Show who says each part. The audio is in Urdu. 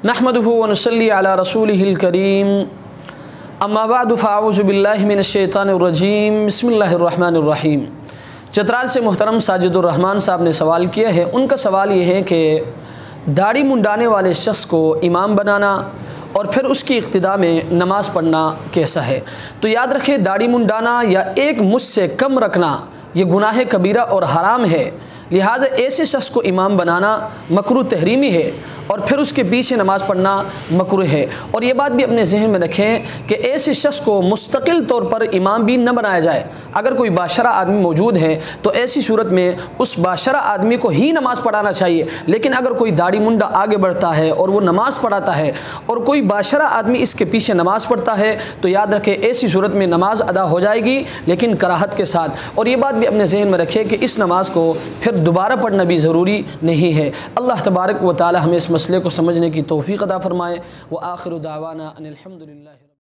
Speaker 1: نحمده ونصلي على رسوله الكريم اما بعد فاعوذ بالله من الشیطان الرجیم بسم اللہ الرحمن الرحیم۔ چترال سے محترم ساجد الرحمن صاحب نے سوال کیا ہے، ان کا سوال یہ ہے کہ داڑھی منڈانے والے شخص کو امام بنانا اور پھر اس کی اقتداء میں نماز پڑھنا کیسا ہے؟ تو یاد رکھیں، داڑھی منڈانا یا ایک مجھ سے کم رکھنا یہ گناہ کبیرہ اور حرام ہے، لہذا ایسے شخص کو امام بنانا مکروہ تحریمی ہے اور پھر اس کے پیچھے نماز پڑھنا مکروہ ہے۔ اور یہ بات بھی اپنے ذہن میں رکھیں کہ ایسے شخص کو مستقل طور پر امام بھی نہ بنایا جائے۔ اگر کوئی باشرہ آدمی موجود ہے تو ایسی صورت میں اس باشرہ آدمی کو ہی نماز پڑھانا چاہیے، لیکن اگر کوئی داڑھی منڈا آگے بڑھتا ہے اور وہ نماز پڑھاتا ہے اور کوئی باشرہ آدمی اس کے پیچھے نماز پڑھتا ہے تو یاد رکھیں ایسی صورت میں نماز ادا ہو جائے گی، لیکن کراہت کے ساتھ۔ اور یہ بات بھی اپنے ذہن میں رکھیں کہ اس نماز کو پھر دوبارہ پڑھنا بھی ضروری نہیں ہے۔ اللہ تبارک و تعالی ہمیں اس مسئلے کو سمجھنے کی توفیق عطا فرمائے۔ وآخر دعوانا ان الحمد للہ۔